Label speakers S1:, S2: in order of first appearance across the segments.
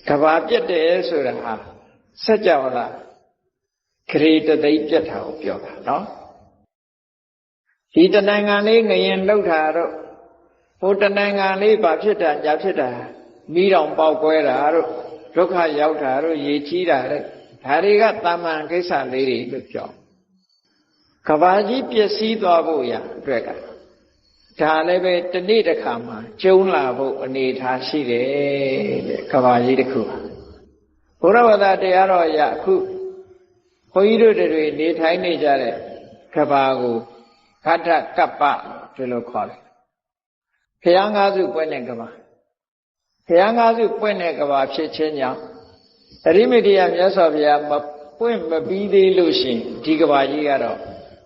S1: ကဘာပြတ်တယ်ဆိုတာဟာစัจ java လားခရီးတသိမ့်ပြတ်တာကိုပြောတာနော်ဒီတနိုင်ငံလေးငရင်လှုပ်တာတော့ဟိုတနိုင်ငံလေးဘာဖြစ်တာညာဖြစ်တာမိတောင်ပေါက်ကွဲတာတို့ဒုက္ခရောက်တာတို့ရေကြီးတာတို့ဒါတွေကတာမန်ကိစ္စလေးတွေလို့ပြောကဘာကြီးပျက်စီးသွားဖို့ရအတွက်ကဒါလည်းပဲတနေ့တစ်ခါမှကျုံလာဖို့အနေထားရှိတယ်တဲ့ကဘာကြီးတစ်ခုဘုရားဝတ္တတရားတော်ရအခုဘုန်းကြီးတို့တွေနေထိုင်နေကြတဲ့ကဘာကိုခဋ္ဌကပ္ပဒီလိုခေါ်တယ်ဘုရားငါးစုပွင့်တဲ့ကဘာဘုရားငါးစုပွင့်တဲ့ကဘာဖြစ်ခြင်းကြောင့်အရိမိတ္တယမြတ်စွာဘုရားမပွင့်မပြီးသေးလို့ရှိရင်ဒီကဘာကြီးကတော့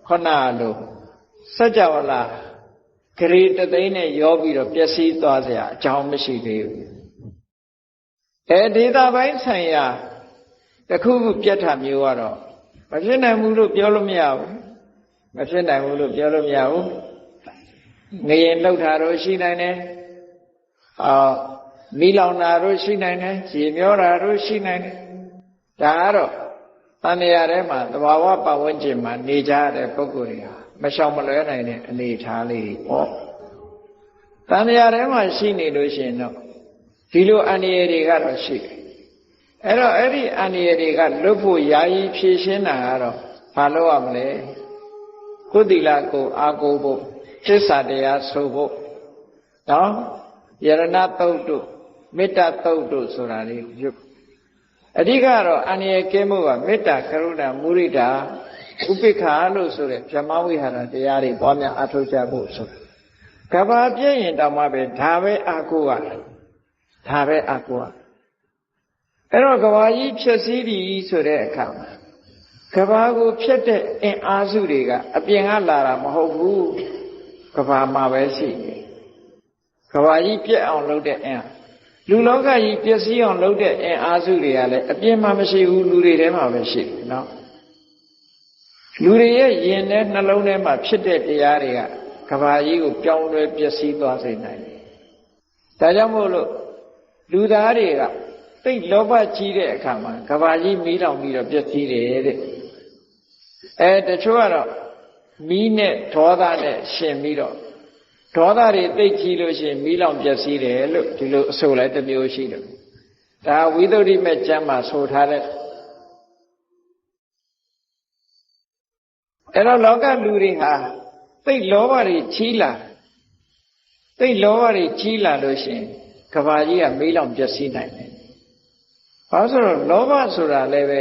S1: ခုနလိုစัจ java လားဂရေတသိန်းနဲ့ရောပြီးတော့ပျက်စီးသွားเสียအကြောင်းမရှိသေးဘူးဒေသပိုင်းဆိုင်ရာတခုခုပြတ်ထမျိုးကတော့မဖြစ်နိုင်ဘူးလို့ပြောလို့မရဘူးမဖြစ်နိုင်ဘူးလို့ပြောလို့မရဘူးငရင်လှုပ်တာတို့ရှိနိုင်တယ်မီးလောင်တာတို့ရှိနိုင်တယ်ရေမျောတာတို့ရှိနိုင်တယ်ဒါကတော့တဏှာထဲမှာသဘာဝပတ်ဝန်းကျင်မှာနေကြတဲ့ပုဂ္ဂိုလ်တွေဟာမရှောင်မလွဲနိုင်တဲ့အနေအထားလေးပေါ့တဏှာထဲမှာရှိနေလို့ရှိရင်တော့ဒီလိုအန္တရာယ်တွေကတော့ရှိတယ်အဲ့တော့အဲ့ဒီအန္တရာယ်တွေကလွတ်ဖို့ယာယီဖြည့်ရှင်းတာကတော့ဘာလို့ရမလဲကိုယ်သီလကိုအားကိုးဖို့သစ္စာတရားဆိုဖို့နော်ယရဏသုတ်တို့မေတ္တာသုတ်တို့ဆိုတာလေးပြုအဓိကတော့အန္တရာယ်ကင်းမှုကမေတ္တာကရုဏာမုရိဒာဥပိ္ပခာလို့ဆိုတဲ့ဗြဟ္မဝိဟာရတရားတွေပွားများအားထုတ်ကြဖို့ဆိုကဘာပြည့်ရင်တောင်မှပဲဒါပဲအားကိုးရတယ်ဒါပဲအားကိုးရအဲ့တော့ကဘာကြီးဖြည့်စည်းပြီးဆိုတဲ့အခါမှာကဘာကိုဖြတ်တဲ့အင်အားစုတွေကအပြင်ကလာတာမဟုတ်ဘူးကဘာမှာပဲရှိတယ်ကဘာကြီးပြည့်အောင်လုပ်တဲ့အင်လူလောကကြီးပျက်စီးအောင်လုပ်တဲ့အင်အားစုတွေကလည်းအပြင်မှာမရှိဘူးလူတွေထဲမှာပဲရှိတယ်နော်လူတွေရဲ့ယင်နဲ့နှလုံးထဲမှာဖြစ်တဲ့တရားတွေကကဘာကြီးကိုပြောင်းလဲပျက်စီးသွားစေနိုင်တယ်ဒါကြောင့်မို့လို့လူသားတွေကသိလောဘကြီးတဲ့အခါမှာကဘာကြီးမီးလောင်ပြီးတော့ပျက်စီးတယ်တဲ့တချို့ကတော့မီးနဲ့ဒေါသနဲ့ရှင်ပြီးတော့ဒေါသတွေသိကြီးလို့ရှိရင်မီးလောင်ပျက်စီးတယ်လို့ဒီလိုအဆိုလိုက်တစ်မျိုးရှိတယ်ဒါဝိသုဒ္ဓိမဲ့ကျမ်းမှာဆိုထားတဲ့အဲ့တော့လောကလူတွေဟာသိလောဘတွေကြီးလာသိလောဘတွေကြီးလာလို့ရှိရင်ကဘာကြီးကမီးလောင်ပျက်စီးနိုင်တယ်ဘာလို့ဆိုတော့လောဘဆိုတာလည်းပဲ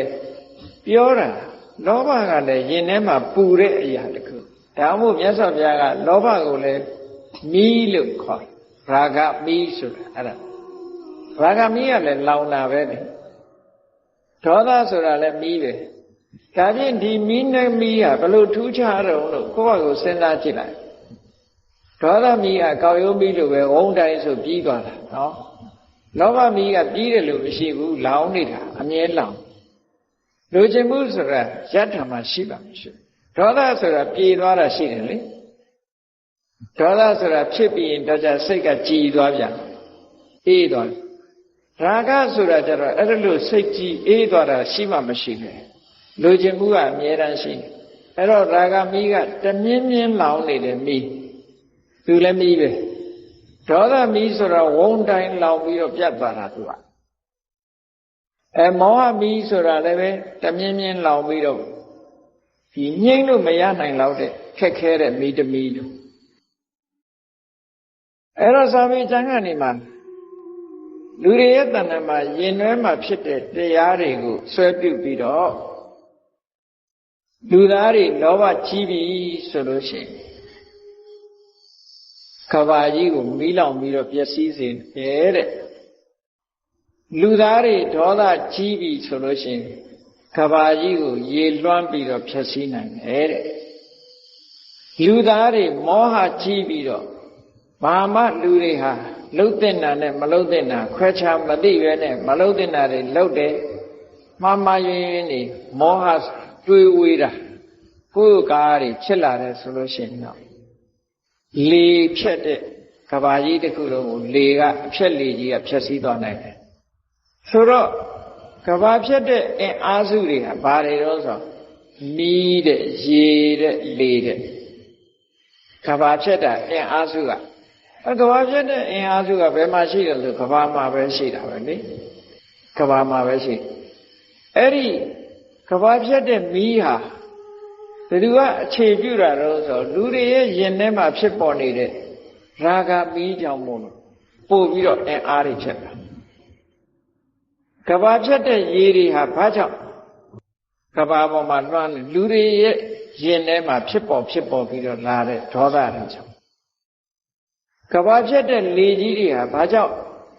S1: ပြောတာလောဘကလည်းယင်ထဲမှာပူတဲ့အရာတခုဒါမှမဟုတ်မြတ်စွာဘုရားကလောဘကိုလည်းမီးလို့ခေါ်ရာဂမီးဆိုတာအဲ့ဒါရာဂမီးကလည်းလောင်တာပဲလေဒေါသဆိုတာလည်းမီးပဲဒါဖြင့်ဒီမီးနဲ့မီးကဘလို့ထူးခြားတော့လို့ကိုယ့်ဘာကိုစဉ်းစားကြည့်လိုက်ဒေါသမီးကကောက်ရိုးမီးလိုပဲဝုန်းတိုင်းဆိုပြီးသွားတာနော်လောဘမီးကပြီးတယ်လို့မရှိဘူးလောင်နေတာအမြဲလောင်လူချင်းမှုဆိုတာယတ္ထမှာရှိပါမရှိဒေါသဆိုတာပြေသွားတာရှိတယ်လေဒေါသဆိုတာဖြစ်ပြီးရင်တော့စိတ်ကကြည်သွားပြန်အေးသွားရာဂဆိုတာကျတော့အဲ့လိုစိတ်ကြည်အေးသွားတာရှိမှမရှိပဲလူချင်းမှုကအမြဲတမ်းရှိတယ်အဲ့တော့ရာဂမီးကတမြင်းမြင်းလောင်နေတယ်မီးသူလည်းမီးပဲဒေါသမီးဆိုတာဝုန်းတိုင်းလောင်ပြီးတော့ပြတ်သွားတာသူကမောဟမီးဆိုတာလည်းပဲတမြင်းမြင်းလောင်ပြီးတော့ဒီငြိမ့်လို့မရနိုင်တော့တဲ့ခက်ခဲတဲ့မီးတမီးတို့အဲ့တော့သာမေကျမ်းကနေမှာလူတွေရဲ့တဏ္ဍာမှာယင်နွဲမှာဖြစ်တဲ့တရားတွေကိုဆွဲပြုတ်ပြီးတော့လူသားတွေလောဘကြီးပြီဆိုလို့ရှိရင်ကဘာကြီးကိုမီးလောင်ပြီးတော့ပျက်စီးစေတယ်တဲ့လူသားတွေဒေါသကြီးပြီဆိုလို့ရှိရင်ကဘာကြီးကိုရေလွှမ်းပြီးတော့ဖျက်ဆီးနိုင်တယ်တဲ့လူသားတွေမောဟကြီးပြီးတော့ဘာမှလူတွေဟာလှုပ်တဲ့နာနဲ့မလှုပ်တဲ့နာခွဲခြားမသိရဲနဲ့မလှုပ်တဲ့နာတွေလှုပ်တယ်မှားမှားယွင်းယွင်းနေမောဟတွေးဝေးတာကိုယ်ကားတွေဖြစ်လာတယ်ဆိုလို့ရှိရင်တော့လေဖြတ်တဲ့ကဘာကြီးတစ်ခုလုံးကိုလေကအဖြက်လေကြီးကဖြက်စီးသွားနိုင်တယ် ဆိုတော့ကဘာဖြစ်တဲ့အင်အားစုတွေကဘာတွေတော့ဆိုမီးတဲ့ရေတဲ့လေတဲ့ကဘာဖြစ်တဲ့အင်အားစုကကဘာဖြစ်တဲ့အင်အားစုကဘယ်မှာရှိတယ်ဆိုကဘာမှာပဲရှိတာပဲလေကဘာမှာပဲရှိအဲ့ဒီကဘာဖြစ်တဲ့မီးဟာဘယ်သူကအခြေပြုတာတော့ဆိုလူတွေရဲ့ရင်ထဲမှာဖြစ်ပေါ်နေတဲ့ရာဂမီးကြောင့်မို့လို့ပို့ပြီးတော့အင်အားတွေဖြစ်တာကဘာဖြစ်တဲ့ရေတွေဟာဘာကြောင့်ကဘာပေါ်မှာလွှမ်းလူတွေရဲ့ရင်ထဲမှာဖြစ်ပေါ်ပြီးတော့လာတဲ့ဒေါသတွေကြောင့်ကဘာဖြစ်တဲ့လေကြီးတွေဟာဘာကြောင့်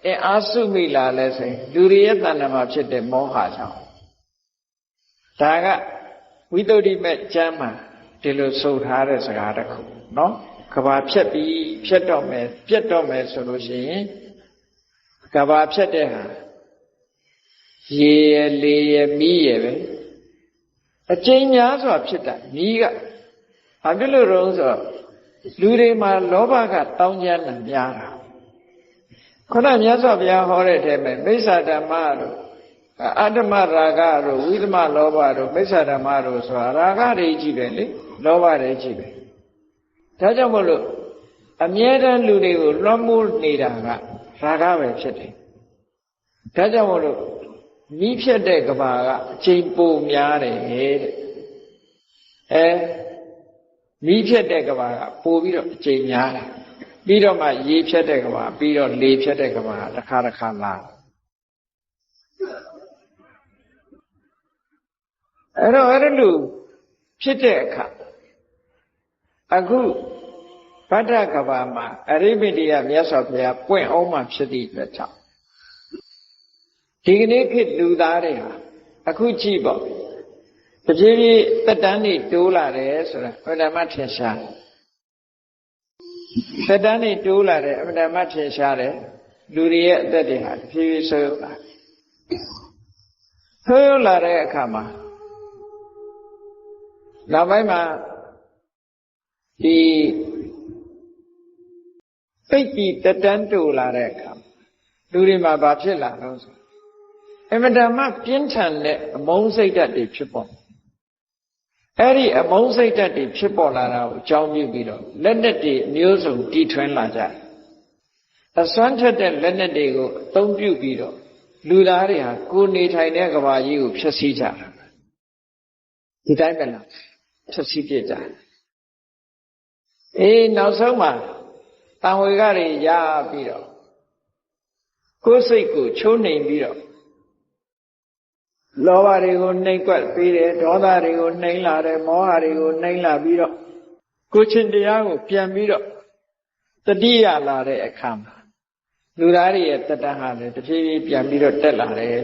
S1: အင်အားစုမိလာလဲဆိုရင်လူတွေရဲ့တဏ္ဍာမှာဖြစ်တဲ့မောဟကြောင့်ဒါကဝိသုဒ္ဓိမဲ့ကျမ်းမှာဒီလိုဆိုထားတဲ့စကားတစ်ခုနော်ကဘာဖြစ်ပြီးဖြစ်တော့မယ်ပြတ်တော့မယ်ဆိုလို့ရှိရင်ကဘာဖြစ်တဲ့ဟာရေရလေရမီးရပဲအကျဉ်းများစွာဖြစ်တာမီးကဘာဖြစ်လို့တော့ဆိုတော့လူတွေမှာလောဘကတောင်းကျမ်းတာများတာခုနမြတ်စွာဘုရားဟောတဲ့အထဲမှာမိစ္ဆာဓမ္မတို့အတ္တမရာဂတို့ဝိသမလောဘတို့မိစ္ဆာဓမ္မတို့ဆိုတာရာဂတွေကြီးပဲလေလောဘတွေကြီးပဲဒါကြောင့်မို့လို့အမြဲတမ်းလူတွေကိုလွှမ်းမိုးနေတာကရာဂပဲဖြစ်တယ်ဒါကြောင့်မို့လို့မီးဖြစ်တဲ့ကဘာကအချိန်ပိုများတယ်တဲ့မီးဖြစ်တဲ့ကဘာကပိုပြီးတော့အချိန်များတယ်ပြီးတော့မှရေဖြစ်တဲ့ကဘာပြီးတော့လေဖြစ်တဲ့ကဘာတစ်ခါလာအဲ့တော့အဲ့လိုဖြစ်တဲ့အခါအခုဗဒ္ဒကဘာမှာအရိမတိယမြတ်စွာဘုရားပွင့်အောင်မှဖြစ်သည့်အတွက်ကြောင့်ဒီကနေ့ခေတ်လူသားတွေဟာအခုကြည့်ပေါ့တပြေးပြေးတက်တန်းတွေတိုးလာတယ်ဆိုတာအမှန်တမ်းထင်ရှားတက်တန်းတွေတိုးလာတယ်အမှန်တမ်းထင်ရှားတယ်လူတွေရဲ့အသက်တွေဟာတပြေးပြေးဆိုးရွားလာဆိုးရွားလာတဲ့အခါမှာနောက်ပိုင်းမှာဒီပိတ်ပြီးတက်တန်းတိုးလာတဲ့အခါလူတွေမှာဘာဖြစ်လာလို့ဆိုအမှန်တမ်းပြင်းထန်တဲ့အမုန်းစိတ်ဓာတ်တွေဖြစ်ပေါ်အဲ့ဒီအမုန်းစိတ်ဓာတ်တွေဖြစ်ပေါ်လာတာကိုအကြောင်းပြုပြီးတော့လက်နက်တွေအမျိုးစုံတီထွင်လာကြတယ်အစွမ်းထက်တဲ့လက်နက်တွေကိုအသုံးပြုပြီးတော့လူသားတွေဟာကိုယ်နေထိုင်တဲ့ကမ္ဘာကြီးကိုဖျက်ဆီးကြတာဒီတိုင်းပဲလားဖျက်ဆီးပြကြတယ်နောက်ဆုံးမှာတန်ဝေကတွေရပြီးတော့ကိုယ်စိတ်ကိုချိုးနှိမ်ပြီးတော့လောဘတွေကိုနှိမ်ကွက်ပြီးတယ်ဒေါသတွေကိုနှိမ်လာတယ်မောဟတွေကိုနှိမ်လာပြီးတော့ကိုယ်ချင်းတရားကိုပြန်ပြီးတော့တတိယလာတဲ့အခါမှာလူသားတွေရဲ့တတ္တဟာလည်းတဖြည်းဖြည်းပြန်ပြီးတော့တက်လာတယ်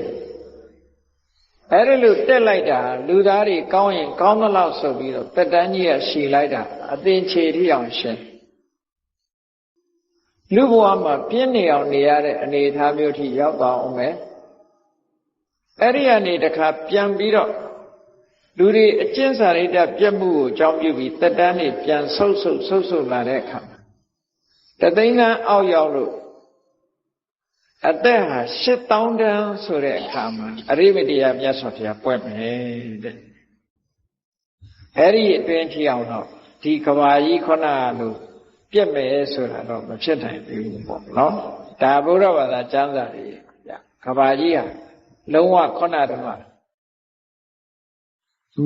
S1: အဲ့ဒီလိုတက်လိုက်တာလူသားတွေကောင်းရင်ကောင်းသလောက်ဆိုပြီးတော့တက်တန်းကြီးကရှည်လိုက်တာအသင်ခြေထိအောင်ရှင်လူဘဝမှာပြင်းနေအောင်နေရတဲ့အနေအထားမျိုးထိရောက်သွားအောင်မယ်အဲ့ဒီကနေတခါပြန်ပြီးတော့လူတွေအကျဉ်းစာရိတ္တပြတ်မှုကိုအကြောင်းပြုပြီးတက်တန်းနေပြန်ဆုပ်လာတဲ့အခါတသိန်းတန်းအောက်ရောက်လို့အသက်ဟာ8000တန်းဆိုတဲ့အခါမှာအရိမတိယမြတ်စွာဘုရားပွင့်မယ်တဲ့အဲ့ဒီအတွင်းထိအောင်တော့ဒီကဘာကြီးခုနလိုပြက်မယ်ဆိုတာတော့မဖြစ်နိုင်ဘူးပေါ့နော်ဒါဘုရားဘာသာကျမ်းစာတွေကဘာကြီးဟာလုံးဝခုနတုန်းက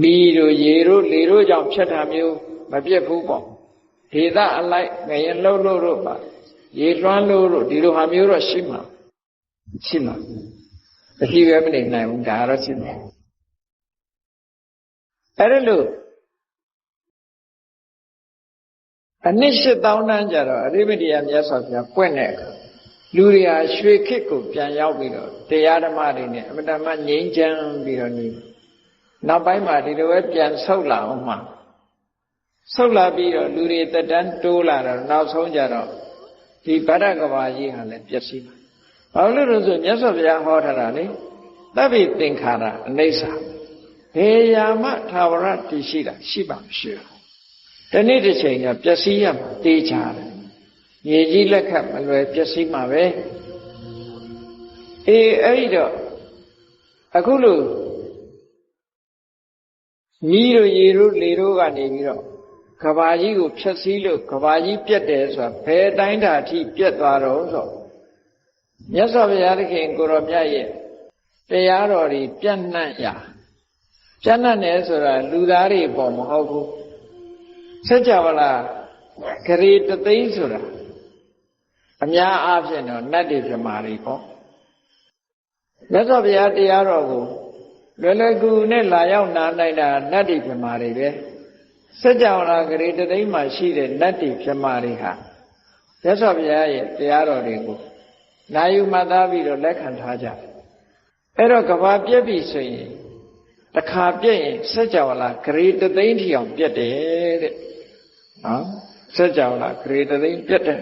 S1: မီးတို့ရေတို့လေတို့ကြောင့်ဖြစ်တာမျိုးမပြတ်ဘူးပေါ့ဒေသအလိုက်ငရင်လှုပ်လို့ပါရေလွှမ်းလို့ဒီလိုဟာမျိုးတော့ရှိမှာမရှိပဲမနေနိုင်ဘူးဒါတော့ရှိတယ်အဲ့ဒါလို့အနည်း8000တန်းကြတော့အရိမတိယမြတ်စွာဘုရားပွင့်တဲ့လူတွေဟာရွှေခေတ်ကိုပြန်ရောက်ပြီးတော့တရားဓမ္မတွေနဲ့အမှန်တမ်းငြိမ်းချမ်းပြီးတော့နေနောက်ပိုင်းမှာဒီလိုပဲပြန်ဆုတ်လာအောင်မှဆုတ်လာပြီးတော့လူတွေတက်တန်းတိုးလာတော့နောက်ဆုံးကြတော့ဒီဗဒ္ဒကဘာကြီးဟာလည်းပျက်စီးဘာလို့လဲဆိုမြတ်စွာဘုရားဟောထားတာလေသဗ္ဗေသင်္ခါရအနိစ္စဘယ်ရာမှသာဝရတည်ရှိတာရှိပါမရှိဘူးတနေ့တစ်ချိန်ကပျက်စီးရမှာတေးချတယ်မြေကြီးလက်ခတ်မလွယ်ပျက်စီးမှာပဲအဲ့ဒီတော့ အခုလို့ညီတို့ရေတို့လေတို့ကနေပြီးတော့ကဘာကြီးကိုဖြတ်စည်းလို့ကဘာကြီးပြတ်တယ်ဆိုတာဘယ်တိုင်းတာအထိပြတ်သွားတော့ဆိုမြတ်စွာဘုရားသခင်ကိုရောမြတ်ရဲ့တရားတော်တွေပြန့်နှံ့ရာပြန့်နှံ့တယ်ဆိုတာလူသားတွေပေါ်မဟုတ်ဘူးစัจ java လာဂရေတသိန်းဆိုတာအများအားဖြင့်တော့နတ်တွေပြမာတွေပေါ့မြတ်စွာဘုရားတရားတော်ကိုလွယ်လွယ်ကူကူနဲ့လာရောက်နာနိုင်တာနတ်တွေပြမာတွေပဲစัจ java လာဂရေတသိန်းမှာရှိတဲ့နတ်တွေပြမာတွေဟာမြတ်စွာဘုရားရဲ့တရားတော်တွေကိုနာယူမှတ်သားပြီးတော့လက်ခံထားကြတယ်အဲ့တော့ကဘာပြက်ပြီဆိုရင်တစ်ခါပြက်ရင်စัจ java လာဂရေတသိန်းထီအောင်ပြက်တယ်တဲ့နော်စัจ java လာဂရေတသိန်းပြက်တယ်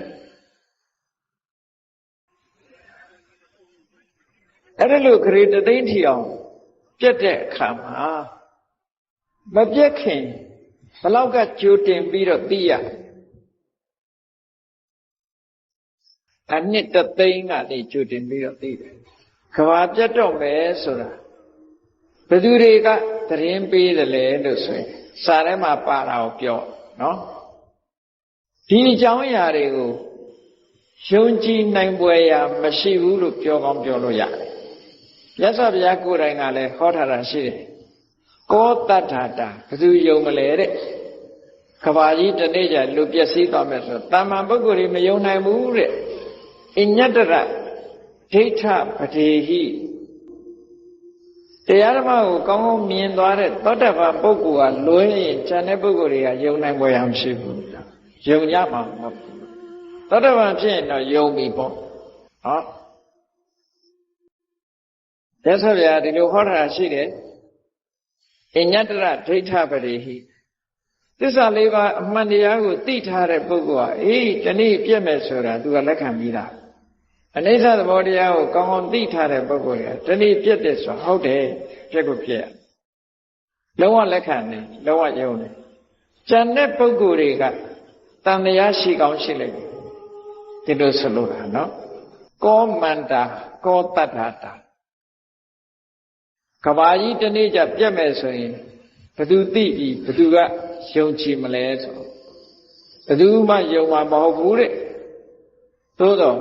S1: အဲ့ဒါလို့ဂရေတသိန်းထီအောင်ပြက်တဲ့အခါမှာမပြက်ခင်ဘလောက်ကကြိုတင်ပြီးတော့သိရအနှစ်တသိန်းကနေကြိုတင်ပြီးတော့သိတယ်ကဘာပြတ်တော့မယ်ဆိုတာဘယ်သူတွေကသတင်းပေးတယ်လဲလို့ဆိုရင်စာထဲမှာပါတာကိုပြောနော်ဒီအကြောင်းအရာတွေကိုယုံကြည်နိုင်ပွဲရာမရှိဘူးလို့ပြောကောင်းပြောလို့ရတယ်မြတ်စွာဘုရားကိုယ်တိုင်ကလည်းဟောထားတာရှိတယ်ကောတတ္ထာတာဘယ်သူယုံမလဲတဲ့ကဘာကြီးတနေ့ကျလူပျက်စီးသွားမယ်ဆိုတာမန်ပုဂ္ဂိုလ်တွေမယုံနိုင်ဘူးတဲ့အညတ္တရဒိဋ္ဌပတိဟိတရားဓမ္မကိုကောင်းကောင်းမြင်သွားတဲ့သောတပန်ပုဂ္ဂိုလ်ကလွဲရင်ဉာဏ်တဲ့ပုဂ္ဂိုလ်တွေကယုံနိုင်ပွဲရမရှိဘူးယုံကြမှာမဟုတ်ဘူးသောတပန်ဖြစ်ရင်တော့ယုံပြီပေါ့ဟောမြတ်စွာဘုရားဒီလိုဟောတာရှိတယ်အညတ္တရဒိဋ္ဌပတိဟိသစ္စာလေးပါးအမှန်တရားကိုသိထားတဲ့ပုဂ္ဂိုလ်ဟာအေးဒီနေ့ပြည့်မယ်ဆိုတာသူကလက်ခံပြီးသားအနိစ္စသဘောတရားကိုကောင်းကောင်းသိထားတဲ့ပုဂ္ဂိုလ်ကဒီနေ့ပြည့်တယ်ဆိုဟုတ်တယ်ပြည့်ကိုပြည့်လုံးဝလက်ခံတယ်လုံးဝယုံတယ်ကျန်တဲ့ပုဂ္ဂိုလ်တွေကတန်တရားရှိကောင်းရှိလိမ့်မယ်ဒီလိုဆိုလို့တာနော်ကောမန္တာကောတတ္ထာတာကဘာကြီးဒီနေ့ကျပြည့်မယ်ဆိုရင်ဘသူသိပြီးဘသူကယုံကြည်မလဲဆိုဘသူမှယုံမှာမဟုတ်ဘူးတဲ့သို့တော့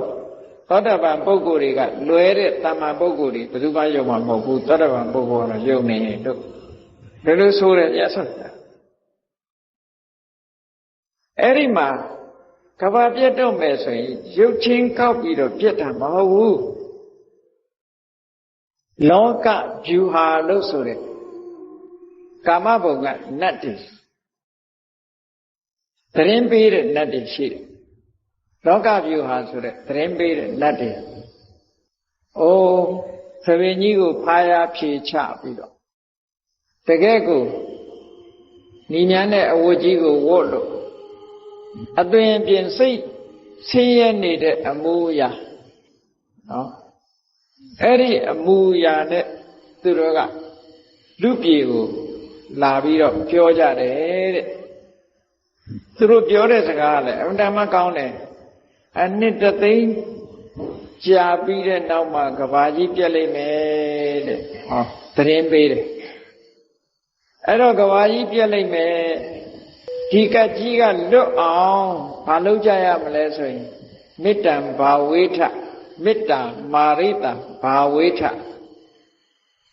S1: သောတပန်ပုဂ္ဂိုလ်တွေကလွဲတဲ့တမ္မာပုဂ္ဂိုလ်တွေဘသူမှယုံမှာမဟုတ်ဘူးသောတပန်ပုဂ္ဂိုလ်ကတော့ယုံနေတယ်တို့ဘယ်လိုဆိုရဲရဆိုတာအဲ့ဒီမှာကဘာပြတ်တော့မယ်ဆိုရင်ရုပ်ချင်းကောက်ပြီးတော့ပြတ်တာမဟုတ်ဘူးလောကဗျူဟာလို့ဆိုတဲ့ကာမဘုံကနတ်တွေသတင်းပေးတဲ့နတ်တွေရှိတယ်လောကဗျူဟာဆိုတဲ့သတင်းပေးတဲ့နတ်တွေအိုးသဘင်ကြီးကိုဖားရဖြေချပြီးတော့တကယ်ကိုညီညာနဲ့အဝတ်ကြီးကိုဝတ်လို့အသွင်ပြင်စိတ်ဆင်းရဲနေတဲ့အမူအရာနော်အဲ့ဒီအမူအရာနဲ့သူတို့ကလူပြေကိုလာပြီးတော့ပြောကြတယ်တဲ့သူတို့ပြောတဲ့စကားကလည်းအမှန်တမ်းကောင်းတယ်အနှစ်တသိန်းကြာပြီးတဲ့နောက်မှာကဘာကြီးပြက်လိမ့်မယ်တဲ့ဟောသတင်းပေးတယ်အဲ့တော့ကဘာကြီးပြက်လိမ့်မယ်ဒီကကြီးကလွတ်အောင်မလုပ်ကြရမလဲဆိုရင်မေတ္တံဘာဝေထမေတ္တာမာရိတံဘာဝေထ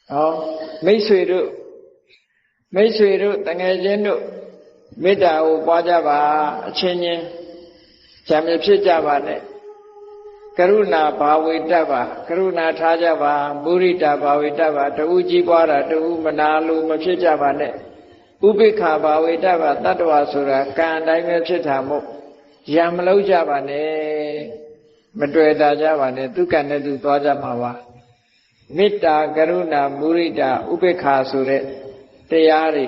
S1: ဟောမိတ်ဆွေတို့တငယ်ချင်းတို့မေတ္တာကိုပွားကြပါအချင်းချင်းဇာမဖြစ်ကြပါနဲ့ကရုဏာဘာဝေတ္တပါကရုဏာထားကြပါမုရိတာဘာဝေတ္တပါတူကြီးပွားတာတူမနာလိုမဖြစ်ကြပါနဲ့ဥပိ္ပခာဘာဝေတ္တပါတတ္တဝါဆိုတာကံတိုင်းပဲဖြစ်တာမို့ရံမလုံးကြပါနဲ့မတွေ့တာကြပါနဲ့သူကံနဲ့သူသွားကြမှာပါမေတ္တာကရုဏာမုရိတာဥပိ္ပခာဆိုတဲ့တရားတွေ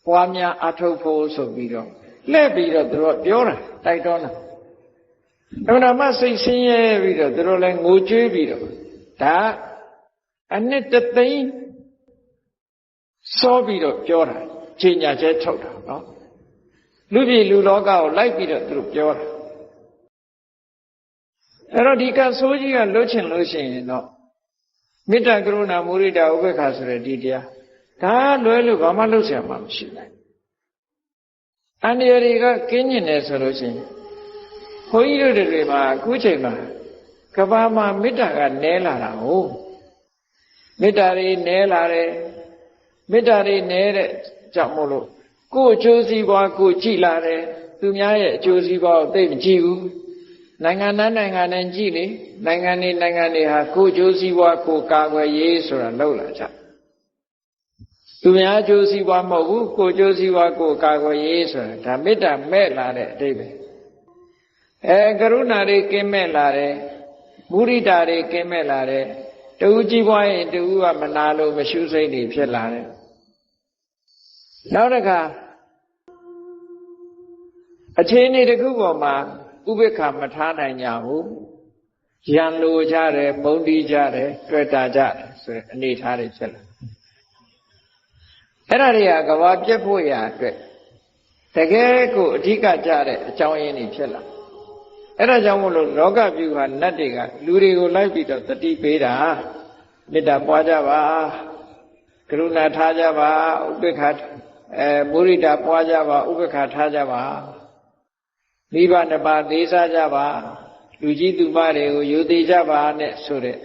S1: ပွားများအထုတ်ဖို့ဆိုပြီးတော့လှည့်ပြီးတော့သူတို့ပြောတာတိုက်တွန်းတာအဲ့ဒါမှစိတ်ဆင်းရဲပြီးတော့သူတို့လည်းငိုကြွေးပြီးတော့ဒါအနှစ်တသိန်းစောပြီးတော့ပြောတာချိန်ညာကျဲထုတ်တာနော်လူပြည်လူလောကကိုလိုက်ပြီးတော့သူတို့ပြောတာအဲ့တော့ဒီကဆိုးကြီးကလွတ်ချင်လို့ရှိရင်တော့ မေတ္တာကရုဏာမုဒိတာဥပေက္ခဆိုတဲ့ဒီတရားဒါလွဲလို့ဘာမှလုပ်เสียမှာမရှိဘူးအန္တရာယ်တွေကကင်းကျင်တယ်ဆိုလို့ရှိရင်ဘုန်းကြီးတို့တွေမှာအခုချိန်မှာကဘာမှာမေတ္တာကနည်းလာတာဟုတ်မေတ္တာတွေနည်းလာတယ်မေတ္တာတွေနည်းတဲ့ကြောင့်မို့လို့ကိုယ်အကျိုးစီးပွားကိုကြည်လာတယ်သူများရဲ့အကျိုးစီးပွားကိုသိမကြည့်ဘူးနိုင်ငံနဲ့ကြည်လေနိုင်ငံတွေဟာကိုယ်အကျိုးစီးပွားကိုကာကွယ်ရေးဆိုတာလုပ်လာကြသူများအကျိုးစီးပွားမဟုတ်ဘူးကိုယ်အကျိုးစီးပွားကိုကာကွယ်ရေးဆိုတာဒါမေတ္တာမဲ့လာတဲ့အဓိပ္ပာယ်ကရုဏာတွေကင်းမဲ့လာတယ်မုဒိတာတွေကင်းမဲ့လာတယ်တူကြီးပွားရင်တူကမနာလို့မရှုစိတ်တွေဖြစ်လာတယ်နောက်တစ်ခါအခြေအနေတစ်ခုပေါ်မှာဥပေက္ခမထားနိုင်ကြဘူးရန်လိုကြတယ်ပုံတီးကြတယ်တွေ့တာကြတယ်ဆိုတဲ့အနေထားတွေဖြစ်လာအဲ့ဒါတွေကကဘာပြတ်ဖို့ရာအတွက်တကယ်ကိုအဓိကကြတဲ့အကြောင်းရင်းတွေဖြစ်လာအဲ့ဒါကြောင့်မို့လို့လောကဗျူဟာနတ်တွေကလူတွေကိုလိုက်ပြီးတော့တတိပေးတာမေတ္တာပွားကြပါကရုဏာထားကြပါဥပေက္ခမုဒိတာပွားကြပါဥပေက္ခထားကြပါမိဘနှစ်ပါးသေးစားကြပါလူကြီးသူမတွေကိုယူသေးကြပါနဲ့ဆိုတဲ့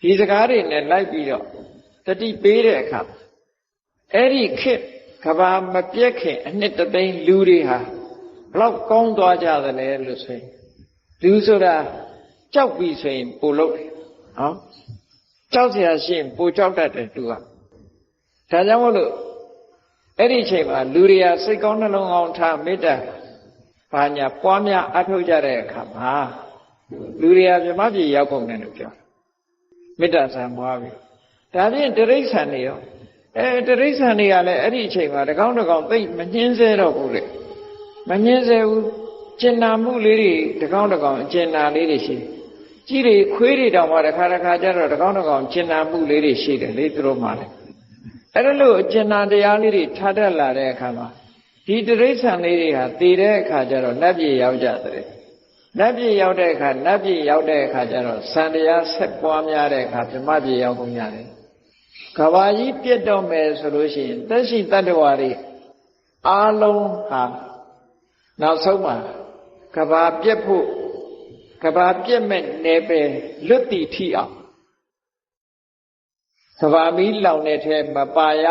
S1: ဒီစကားတွေနဲ့လိုက်ပြီးတော့တတိပေးတဲ့အခါအဲ့ဒီခေတ်ကဘာမပြက်ခင်အနှစ်တသိန်းလူတွေဟာဘလောက်ကောင်းသွားကြသလဲလို့ဆိုရင်လူဆိုတာကြောက်ပြီးဆိုရင်ပိုလို့တယ်ဟောကြောက်เสียရှိရင်ပိုကြောက်တတ်တယ်သူကဒါကြောင့်မို့လို့အဲ့ဒီအချိန်မှာလူတွေကစိတ်ကောင်းနှလုံးကောင်းထားမေတ္တာဘာညာပွားများအထောက်ကြတဲ့အခါမှာလူတွေကမြမပြေရောက်ကုန်တယ်လို့ပြောမေတ္တာဆံပွားပြီးဒါဖြင့်တိရစ္ဆာန်တွေရောတိရစ္ဆာန်တွေကလည်းအဲ့ဒီအချိန်မှာတကောင်းသိမညှင်းဆဲတော့ဘူးလေမညှင်းဆဲဘူးကျင်နာမှုလေးတွေတကောင်းအကျင်နာလေးတွေရှိကြီးတွေခွေးတွေတောင်မှတစ်ခါကျတော့တကောင်းကျင်နာမှုလေးတွေရှိတယ်လေသူတို့မှလည်းအဲ့ဒါလို့အကျင်နာတရားလေးတွေထားတတ်လာတဲ့အခါမှာဒီတိရစ္ဆာန်လေးတွေဟာတည်တဲ့အခါကျတော့နတ်ပြည်ရောက်ကြတယ်နတ်ပြည်ရောက်တဲ့အခါကျတော့စံတရားဆက်ပွားများတဲ့အခါဗြဟ္မပြည်ရောက်ကုန်ရတယ်ကဘာကြီးပြတ်တော့မယ်ဆိုလို့ရှိရင်သက်ရှိတတ္တဝါတွေအားလုံးဟာနောက်ဆုံးမှာကဘာပြတ်ဖို့ကဘာပြတ်မဲ့နေပဲလွတ်တည်ထီအောင်ကဘာမီးလောင်တဲ့ထဲမပါရ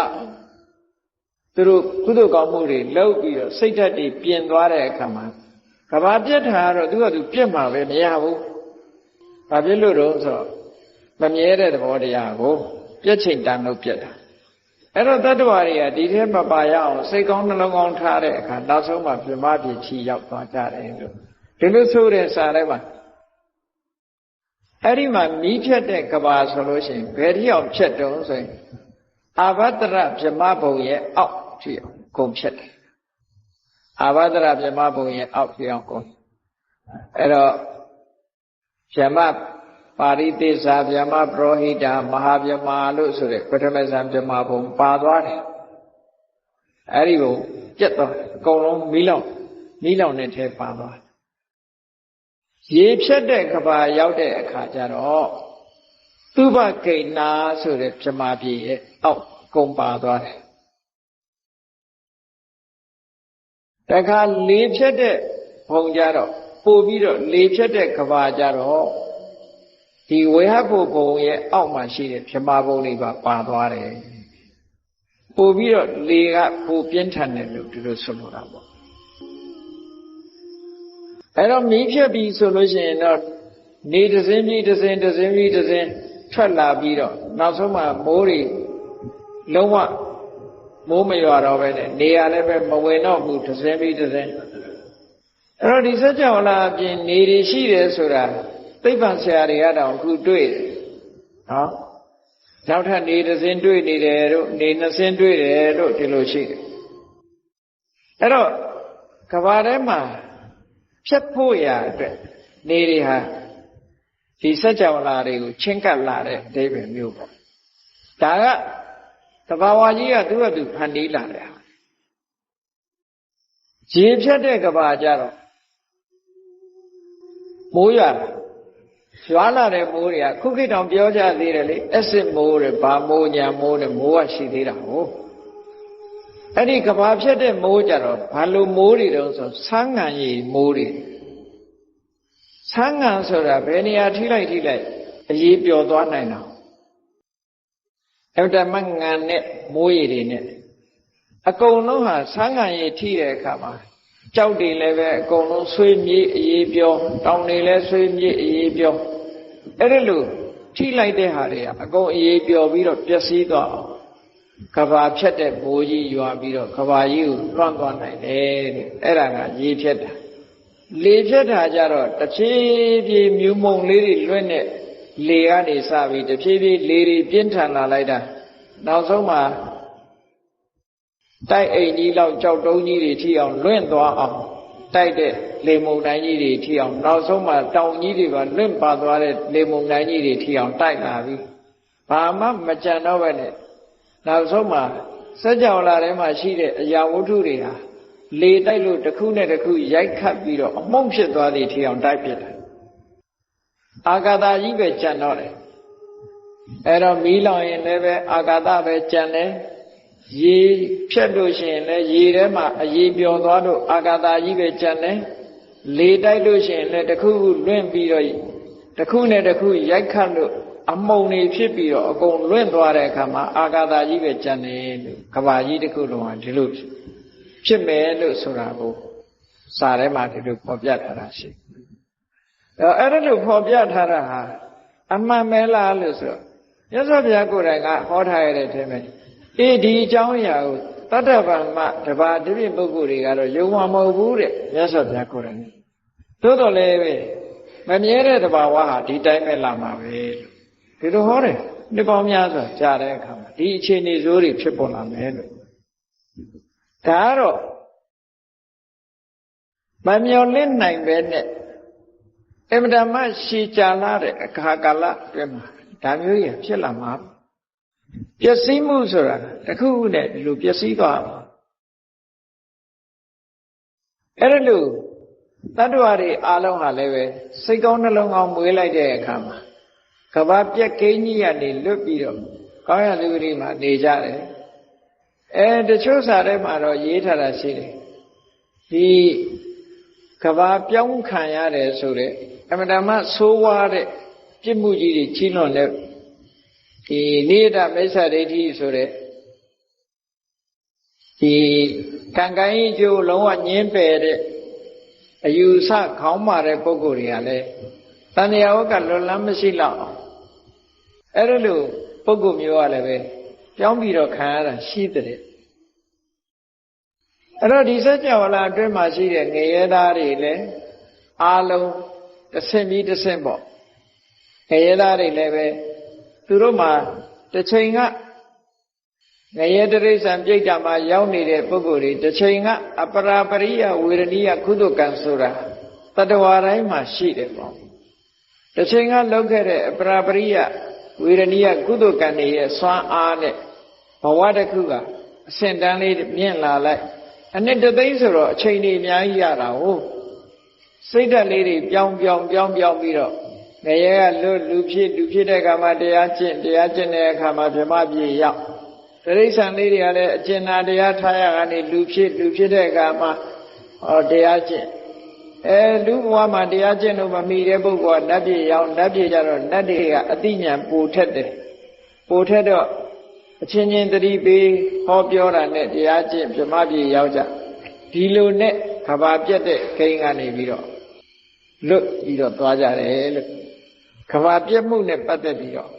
S1: သူတို့ကုသိုလ်ကောင်းမှုတွေလုပ်ပြီးတော့စိတ်ဓာတ်တွေပြင်သွားတဲ့အခါမှာကဘာပြတ်တာကတော့သူကသူပြတ်မှာပဲမရဘူး။ဘာဖြစ်လို့တော့ဆိုတော့မမြဲတဲ့သဘောတရားကိုပြတ်ချိန်တန်လို့ပြတ်တာ။အဲ့တော့တတ္တဝါတွေကဒီထဲမပါရအောင်စိတ်ကောင်းနှလုံးကောင်းထားတဲ့အခါနောက်ဆုံးမှပြမပြေချီရောက်သွားကြတယ်လို့ဒီလိုဆိုတဲ့စာထဲမှာအဲ့ဒီမှာမီးဖြတ်တဲ့ကဘာဆိုလို့ရှိရင်ဘယ်ထိအောင်ဖြတ်တုံးဆိုရင်အာဘတရဗြဟ္မဘုံရဲ့အောက်ထိအောင်ကုန်ဖြတ်တယ်အာဘတရဗြဟ္မဘုံရဲ့အောက်ထိအောင်ကုန်အဲ့တော့ဗြဟ္မပါရိသေဇာဗြဟ္မပရောဟိတမဟာဗြဟ္မာလို့ဆိုတဲ့ပထမဇန်ဗြဟ္မာဘုံပါသွားတယ်အဲ့ဒီကိုပြတ်သွားအကုန်လုံးမီးလောင်တဲ့ထဲပါသွားရေဖြတ်တဲ့ကဘာရောက်တဲ့အခါကျတော့သုဘဂိဏဆိုတဲ့ဗြဟ္မာပြည်ရဲ့အောက်ကုန်ပါသွားတယ်တခါလေဖြတ်တဲ့ဘုံကြတော့ပို့ပြီးတော့လေဖြတ်တဲ့ကဘာကြတော့ဒီဝေဟဘုံဘုံရဲ့အောက်မှာရှိတဲ့ဗြဟ္မာဘုံတွေပါသွားတယ်ပို့ပြီးတော့လေကပိုပြင်းထန်တယ်လို့ဒီလိုဆိုလိုတာပေါ့အဲ့တော့မီးဖြတ်ပြီးဆိုလို့ရှိရင်တော့နေတစ်စင်းပြီးတစ်စင်းထွက်လာပြီးတော့နောက်ဆုံးမှမိုးတွေလုံးဝမိုးမရွာတော့ပဲနဲ့နေရလည်းပဲမဝင်တော့ဘူးတစ်စင်းပြီးတစ်စင်းအဲ့တော့ဒီစัจ java လာအပြင်နေတွေရှိတယ်ဆိုတာသိပ္ပံဆရာတွေကတောင်အခုတွေ့တယ်နော်နောက်ထပ်နေတစ်စင်းတွေ့နေတယ်တို့နေနှစ်စင်းတွေ့တယ်တို့ဒီလိုရှိတယ်အဲ့တော့ကဘာထဲမှာဖြတ်ဖို့ရအတွက်နေတွေဟာဒီစัจ java လာတွေကိုချင်းကပ်လာတဲ့အဓိပ္ပာယ်မျိုးပေါ့ဒါကတဘာဝကြီးကသူ့အတူဖန်တီးလာတယ်ရေဖြတ်တဲ့ကဘာကြတော့မိုးရွာ ရွာလာတဲ့မိုးတွေကခုခေတ်တောင်ပြောကြသေးတယ်လေအက်စစ်မိုးတွေဘာမိုးညာမိုးတွေမိုးကရှိသေးတာဟုတ်အဲ့ဒီကဘာဖြစ်တဲ့မိုးကြတော့ဘာလို့မိုးတွေတုံးဆိုဆန်းငံရည်မိုးတွေဆန်းငံဆိုတာဘယ်နေရာထိလိုက်အရေးပျော်သွားနိုင်တာအဲ့ဒါမှငံနဲ့မိုးရည်တွေနဲ့အကုန်လုံးဟာဆန်းငံရည်ထိတဲ့အခါမှာကြောက်တွေလည်းပဲအကုန်လုံးဆွေးမြေ့အေးပြောတောင်တွေလည်းဆွေးမြေ့အေးပြောအဲ့ဒါလို့ထိလိုက်တဲ့ဟာတွေကအကုန်အေးပြောပြီးတော့ပျက်စီးသွားအောင်ကဘာဖြတ်တဲ့မိုးကြီးရွာပြီးတော့ကဘာကြီးကိုလွှမ်းသွားနိုင်တယ်တဲ့အဲ့ဒါကရေဖြတ်တာလေဖြတ်တာကြတော့တဖြည်းဖြည်းမြူမုံလေးတွေလွင့်တဲ့လေကနေစပြီးတဖြည်းဖြည်းလေတွေပြင်းထန်လာလိုက်တာနောက်ဆုံးမှာတိုက်အိမ်ကြီးလောက်ကြောက်တုံးကြီးတွေထိအောင်လွင့်သွားအောင်တိုက်တဲ့လေမုန်တိုင်းကြီးတွေထိအောင်နောက်ဆုံးမှာတောင်ကြီးတွေပါလွင့်ပါသွားတဲ့လေမုန်တိုင်းကြီးတွေထိအောင်တိုက်လာပြီဘာမှမကြံတော့ပဲနဲ့နောက်ဆုံးမှာစัจ java လာထဲမှာရှိတဲ့အရာဝတ္ထုတွေဟာလေတိုက်လို့တစ်ခုနဲ့တစ်ခုရိုက်ခတ်ပြီးတော့အမှုန့်ဖြစ်သွားသည်ထိအောင်တိုက်ဖြစ်တယ်အာဂါသကြီးပဲကြံတော့တယ်အဲ့တော့မီးလောင်ရင်လည်းပဲအာဂါသပဲကြံတယ်ရေဖြတ်လို့ရှိရင်လည်းရေထဲမှာအရေပျော်သွားလို့အာဂါသကြီးပဲကြံတယ်လေတိုက်လို့ရှိရင်လည်းတစ်ခုခုလွင့်ပြီးတော့တစ်ခုနဲ့တစ်ခုရိုက်ခတ်လို့အမုံတွေဖြစ်ပြီးတော့အကုန်လွင့်သွားတဲ့အခါမှာအာဂါသကြီးပဲကြံတယ်လို့ကဘာကြီးတစ်ခုလုံးကဒီလိုဖြစ်မယ်လို့ဆိုတာကိုစာထဲမှာဒီလိုဖော်ပြထားတာရှိအဲ့ဒါလို့ဖော်ပြထားတာဟာအမှန်ပဲလားလို့ဆိုတော့မြတ်စွာဘုရားကိုယ်တိုင်ကဟောထားရတဲ့အထဲမှာဒီအကြောင်းအရာကိုတတ္တဗမ္မတပါးဒီပြပုဂ္ဂိုလ်တွေကတော့ယုံမှာမဟုတ်ဘူးတဲ့မြတ်စွာဘုရားကိုယ်တိုင်သို့တော်လည်းပဲမမြဲတဲ့တဘာဝဟာဒီတိုင်းပဲလာမှာပဲဒီလိုဟောတယ်နှစ်ပေါင်းများစွာကြားတဲ့အခါမှာဒီအခြေအနေဆိုးတွေဖြစ်ပေါ်လာမယ်လို့ဒါကတော့မမျော်လင့်နိုင်ပဲနဲ့အမှန်တမ်းရှည်ကြာလာတဲ့အခါကာလအတွင်းမှာဒါမျိုးကြီးဖြစ်လာမှာပျက်စီးမှုဆိုတာတစ်ခုခုနဲ့ဒီလိုပျက်စီးသွားမှာအဲ့ဒါလို့တတ္တဝါတွေအားလုံးဟာလည်းပဲစိတ်ကောင်းနှလုံးကောင်းမွေးလိုက်တဲ့အခါမှာကဘာပြက်ကိန်းကြီးကနေလွတ်ပြီးတော့ကောင်းရလူတွေမှာနေကြတယ်တချို့စာထဲမှာတော့ရေးထားတာရှိတယ်ဒီကဘာပြောင်းခံရတယ်ဆိုတဲ့အမှန်တမ်းဆိုးဝါးတဲ့ပြစ်မှုကြီးတွေကြီးလွန်တဲ့ဒီနိယတမိစ္ဆာဒိဋ္ဌိဆိုတဲ့ဒီကံကံကြီးကျိုးလုံးဝညင်းပယ်တဲ့အယူဆခေါင်းမာတဲ့ပုဂ္ဂိုလ်တွေကလည်းတဏှာဝကလွတ်လမ်းမရှိတော့အဲ့ဒါလို့ပုဂ္ဂိုလ်မျိုးကလည်းပဲပြောင်းပြီးတော့ခံရတာရှိတဲ့အဲ့တော့ဒီစัจ java လာအတွင်းမှာရှိတဲ့ငရဲသားတွေလည်းအားလုံးတစ်ဆင့်ပြီးတစ်ဆင့်ပေါ့ငရဲသားတွေလည်းပဲသူတို့မှာတစ်ချိန်ကငရဲတိရစ္ဆာန်ပြိတ္တာမှာရောက်နေတဲ့ပုဂ္ဂိုလ်တွေတစ်ချိန်ကအပရာပရိယဝေရဏိယကုသကံဆိုတာတတ္တဝါတိုင်းမှာရှိတယ်ပေါ့တစ်ချိန်ကလောက်ခဲ့တဲ့အပရာပရိယဝေရဏိယကုသကံတွေရဲ့စွမ်းအားနဲ့ဘဝတစ်ခုကအဆင့်တန်းလေးမြင့်လာလိုက်အနှစ်တသိန်းဆိုတော့အချိန်တွေအများကြီးရတာဟုတ်စိတ်ဓာတ်လေးတွေပြောင်းပြီးတော့ငရဲကလွတ်လူဖြစ်တဲ့အခါမှာတရားကျင့်တဲ့အခါမှာဗြဟ္မပြေရောက်တိရစ္ဆာန်လေးတွေကလည်းအကျဉ်းနာတရားထားရကနေလူဖြစ်တဲ့အခါမှာတရားကျင့်လူဘဝမှာတရားကျင့်လို့မမီတဲ့ပုဂ္ဂိုလ်ကနတ်ပြည်ရောက်နတ်ပြည်ကြတော့နတ်တွေကအတိညာပိုထက်တယ်ပိုထက်တော့အချင်းချင်းတတိပေးဟောပြောတာနဲ့တရားကျင့်ဗြဟ္မပြည်ရောက်ကြဒီလိုနဲ့ကဘာပြတ်တဲ့ခိန်းကနေပြီးတော့လွတ်ပြီးတော့သွားကြတယ်လို့ကဘာပြတ်မှုနဲ့ပတ်သက်ပြီးတော့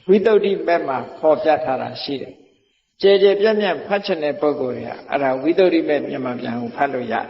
S1: ဝိသုဒ္ဓိဘက်မှာဟောပြထားတာရှိတယ်ကျယ်ပြန့်ဖတ်ချင်တဲ့ပုဂ္ဂိုလ်တွေကအဲ့ဒါဝိသုဒ္ဓိဘက်မြန်မာပြန်ကိုဖတ်လို့ရတယ်